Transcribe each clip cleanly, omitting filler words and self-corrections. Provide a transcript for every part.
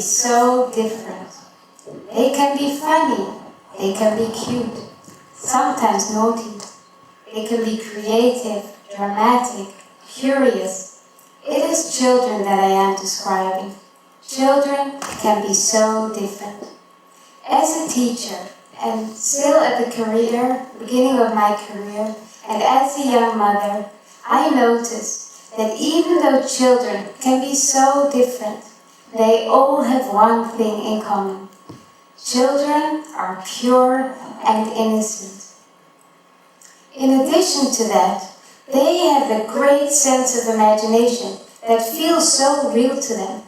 so different. They can be funny, they can be cute, sometimes naughty. They can be creative, dramatic, curious. It is children that I am describing. Children can be so different. As a teacher, and still at the beginning of my career, and as a young mother, I noticed that even though children can be so different, they all have one thing in common. Children are pure and innocent. In addition to that, they have a great sense of imagination that feels so real to them.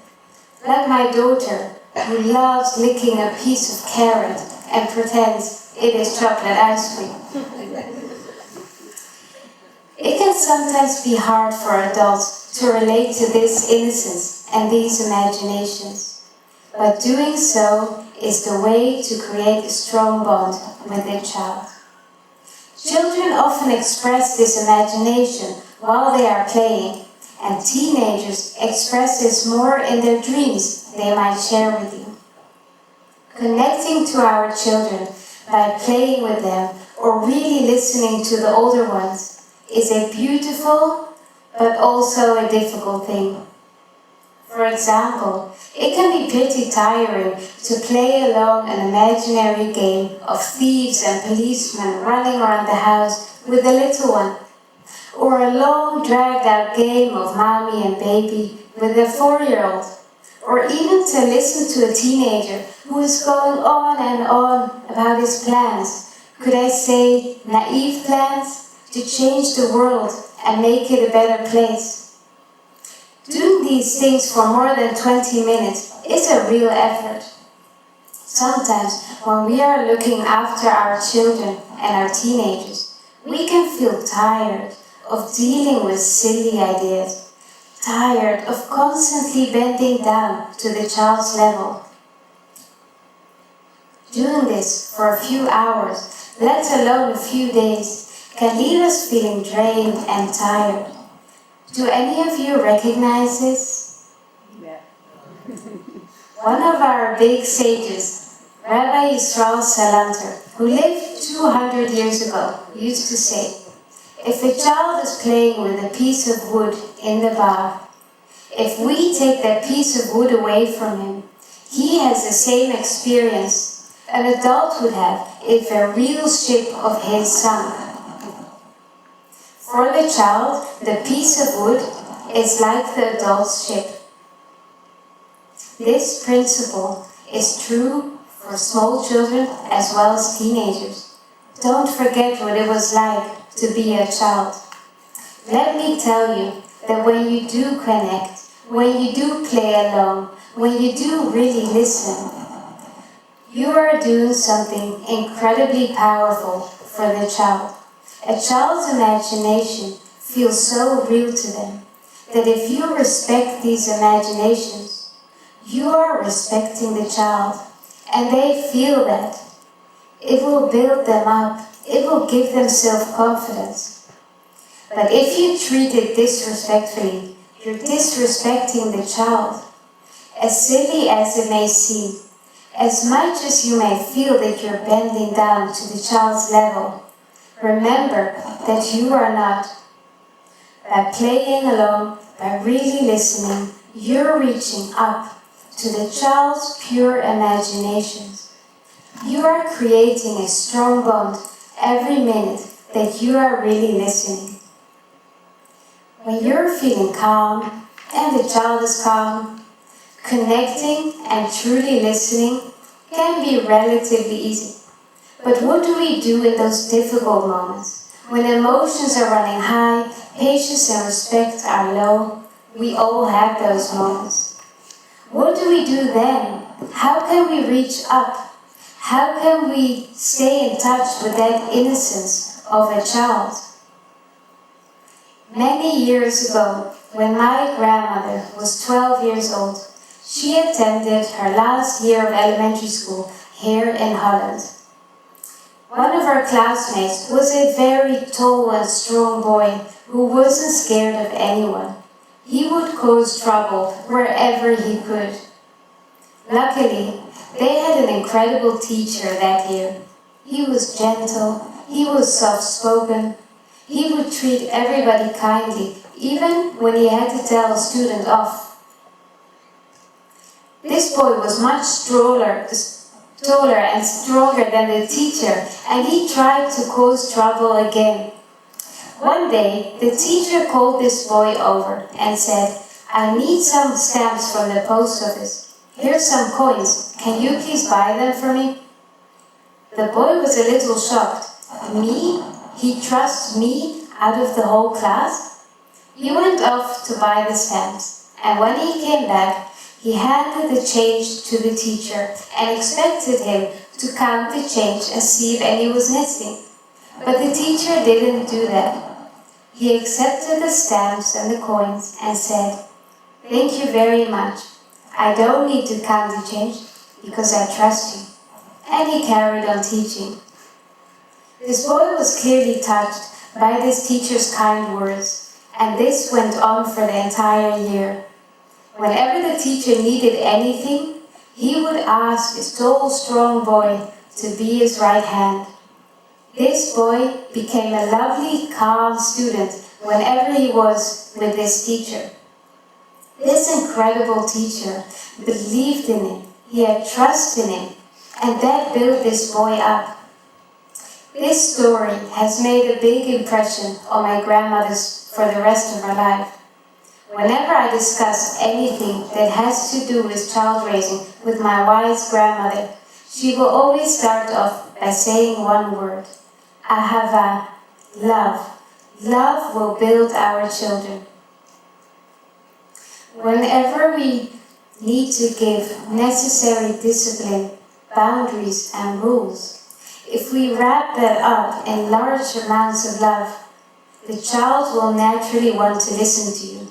Like my daughter, who loves licking a piece of carrot and pretends it is chocolate ice cream. It can sometimes be hard for adults to relate to this innocence and these imaginations, but doing so is the way to create a strong bond with their child. Children often express this imagination while they are playing, and teenagers express this more in their dreams they might share with you. Connecting to our children by playing with them or really listening to the older ones is a beautiful but also a difficult thing. For example, it can be pretty tiring to play along an imaginary game of thieves and policemen running around the house with the little one, or a long dragged-out game of mommy and baby with a 4-year-old, or even to listen to a teenager who is going on and on about his plans. Could I say naive plans? To change the world and make it a better place. Doing these things for more than 20 minutes is a real effort. Sometimes when we are looking after our children and our teenagers, we can feel tired of dealing with silly ideas, tired of constantly bending down to the child's level. Doing this for a few hours, let alone a few days, can leave us feeling drained and tired. Do any of you recognize this? Yeah. One of our big sages, Rabbi Yisrael Salanter, who lived 200 years ago, used to say, if a child is playing with a piece of wood in the bath, if we take that piece of wood away from him, he has the same experience an adult would have if a real ship of his sunk. For the child, the piece of wood is like the adult's ship. This principle is true for small children as well as teenagers. Don't forget what it was like to be a child. Let me tell you that when you do connect, when you do play along, when you do really listen, you are doing something incredibly powerful for the child. A child's imagination feels so real to them that if you respect these imaginations, you are respecting the child, and they feel that. It will build them up, it will give them self-confidence. But if you treat it disrespectfully, you're disrespecting the child. As silly as it may seem, as much as you may feel that you're bending down to the child's level, remember that you are not. By playing along, by really listening, you're reaching up to the child's pure imaginations. You are creating a strong bond every minute that you are really listening. When you're feeling calm and the child is calm, connecting and truly listening can be relatively easy. But what do we do in those difficult moments? When emotions are running high, patience and respect are low, we all have those moments. What do we do then? How can we reach up? How can we stay in touch with that innocence of a child? Many years ago, when my grandmother was 12 years old, she attended her last year of elementary school here in Holland. One of her classmates was a very tall and strong boy who wasn't scared of anyone. He would cause trouble wherever he could. Luckily, they had an incredible teacher that year. He was gentle, he was soft-spoken, he would treat everybody kindly, even when he had to tell a student off. This boy was much taller and stronger than the teacher, and he tried to cause trouble again. One day, the teacher called this boy over and said, "I need some stamps from the post office. Here's some coins. Can you please buy them for me?" The boy was a little shocked. Me? He trusts me out of the whole class? He went off to buy the stamps, and when he came back, he handed the change to the teacher and expected him to count the change and see if any was missing. But the teacher didn't do that. He accepted the stamps and the coins and said, "Thank you very much. I don't need to count the change because I trust you." And he carried on teaching. This boy was clearly touched by this teacher's kind words, and this went on for the entire year. Whenever the teacher needed anything, he would ask this tall, strong boy to be his right hand. This boy became a lovely, calm student whenever he was with this teacher. This incredible teacher believed in him, he had trust in him, and that built this boy up. This story has made a big impression on my grandmother for the rest of her life. Whenever I discuss anything that has to do with child raising with my wise grandmother, she will always start off by saying one word: Ahava, love. Love will build our children. Whenever we need to give necessary discipline, boundaries, and rules, if we wrap that up in large amounts of love, the child will naturally want to listen to you.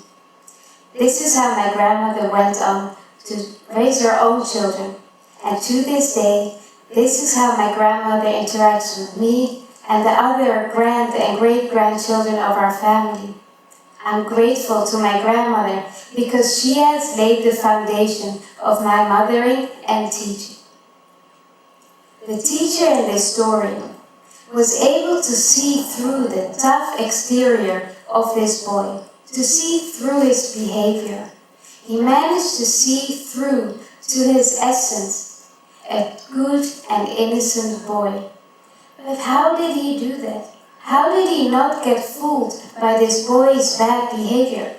This is how my grandmother went on to raise her own children, and to this day, this is how my grandmother interacts with me and the other grand and great-grandchildren of our family. I'm grateful to my grandmother because she has laid the foundation of my mothering and teaching. The teacher in this story was able to see through the tough exterior of this boy, to see through his behavior. He managed to see through to his essence, a good and innocent boy. But how did he do that? How did he not get fooled by this boy's bad behavior?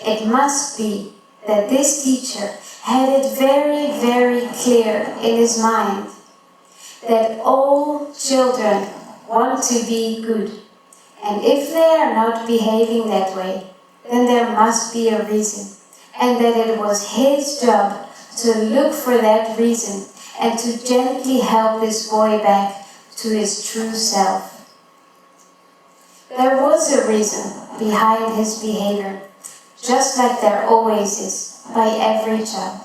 It must be that this teacher had it very, very clear in his mind that all children want to be good. And if they are not behaving that way, then there must be a reason. And that it was his job to look for that reason and to gently help this boy back to his true self. There was a reason behind his behavior, just like there always is by every child.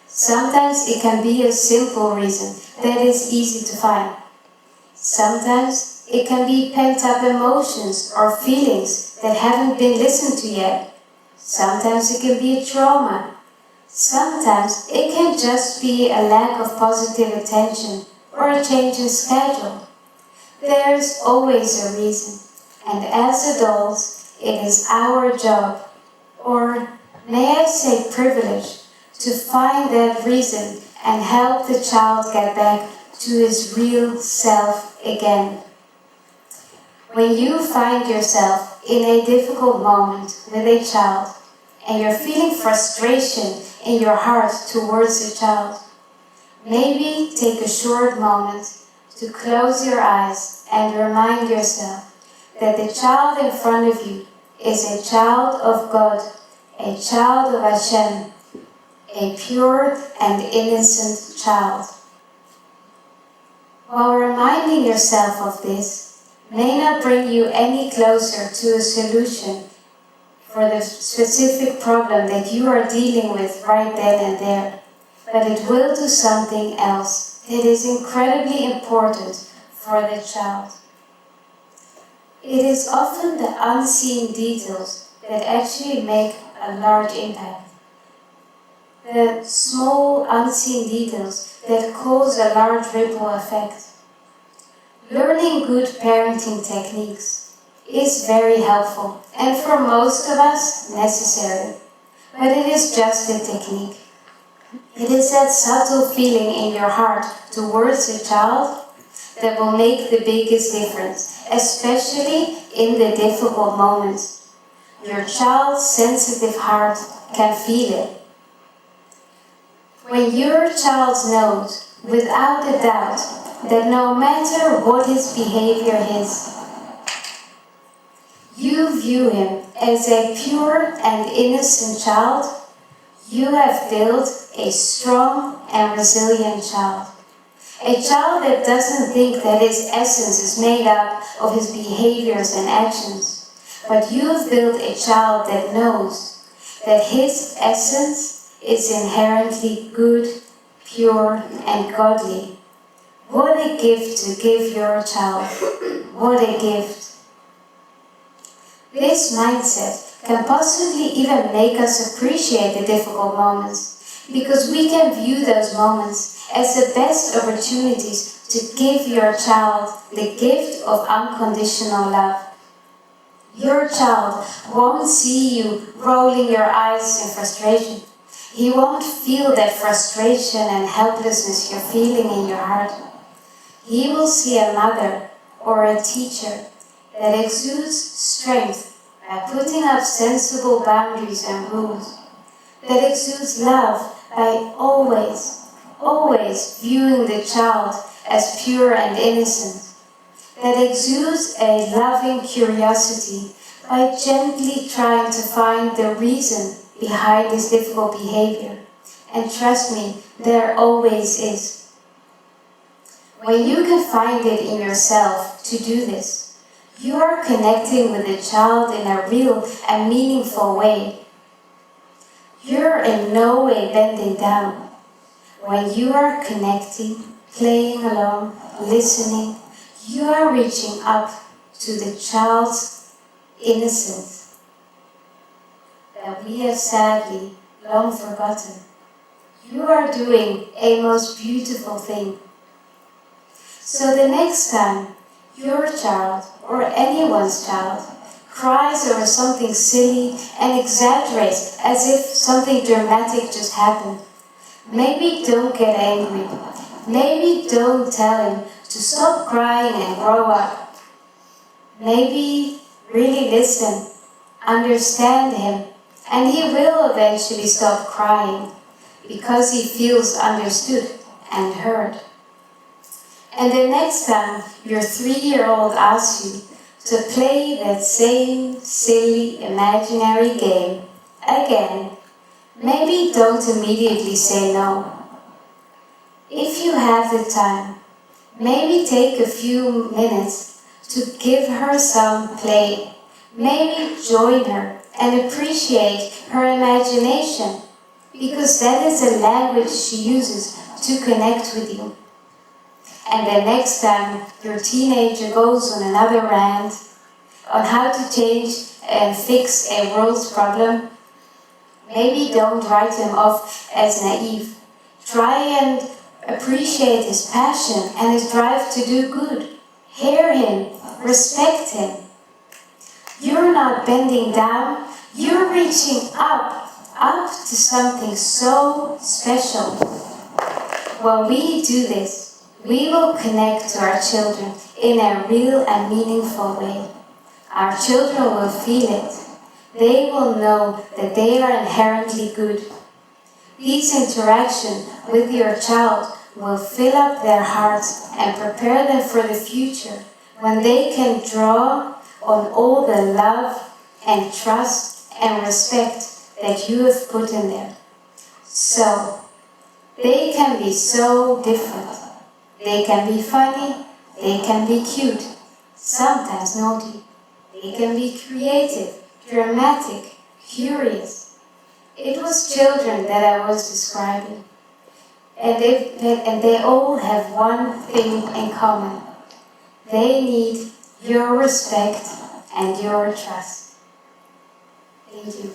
Sometimes it can be a simple reason that is easy to find. Sometimes it can be pent-up emotions or feelings that haven't been listened to yet. Sometimes it can be a trauma. Sometimes it can just be a lack of positive attention or a change in schedule. There's always a reason, and as adults, it is our job, or may I say privilege, to find that reason and help the child get back to his real self again. When you find yourself in a difficult moment with a child and you're feeling frustration in your heart towards the child, maybe take a short moment to close your eyes and remind yourself that the child in front of you is a child of God, a child of Hashem, a pure and innocent child. While reminding yourself of this may not bring you any closer to a solution for the specific problem that you are dealing with right then and there, but it will do something else that is incredibly important for the child. It is often the unseen details that actually make a large impact. the small unseen details that cause a large ripple effect. Learning good parenting techniques is very helpful and for most of us necessary, but it is just a technique. It is that subtle feeling in your heart towards a child that will make the biggest difference, especially in the difficult moments. Your child's sensitive heart can feel it. When your child knows, without a doubt, that no matter what his behavior is, you view him as a pure and innocent child, you have built a strong and resilient child. A child that doesn't think that his essence is made up of his behaviors and actions, but you have built a child that knows that his essence is inherently good, pure, and godly. What a gift to give your child. What a gift. This mindset can possibly even make us appreciate the difficult moments, because we can view those moments as the best opportunities to give your child the gift of unconditional love. Your child won't see you rolling your eyes in frustration. He won't feel that frustration and helplessness you're feeling in your heart. He will see a mother or a teacher that exudes strength by putting up sensible boundaries and rules, that exudes love by always viewing the child as pure and innocent, that exudes a loving curiosity by gently trying to find the reason behind this difficult behavior. And trust me, there always is. When you can find it in yourself to do this, you are connecting with the child in a real and meaningful way. You're in no way bending down. When you are connecting, playing along, listening, you are reaching up to the child's innocence that we have sadly long forgotten. You are doing a most beautiful thing. So the next time your child or anyone's child cries over something silly and exaggerates as if something dramatic just happened, maybe don't get angry. Maybe don't tell him to stop crying and grow up. Maybe really listen, understand him, and he will eventually stop crying because he feels understood and heard. And the next time your 3-year-old asks you to play that same silly imaginary game again, maybe don't immediately say no. If you have the time, maybe take a few minutes to give her some play. Maybe join her and appreciate her imagination, because that is the language she uses to connect with you. And the next time your teenager goes on another rant on how to change and fix a world's problem, maybe don't write him off as naive. Try and appreciate his passion and his drive to do good. Hear him, respect him. You're not bending down, you're reaching up to something so special. When we do this, we will connect to our children in a real and meaningful way. Our children will feel it. They will know that they are inherently good. These interactions with your child will fill up their hearts and prepare them for the future, when they can draw on all the love and trust and respect that you have put in there. So, they can be so different. They can be funny, they can be cute, sometimes naughty. They can be creative, dramatic, curious. It was children that I was describing. And they all have one thing in common. They need your respect and your trust. Thank you.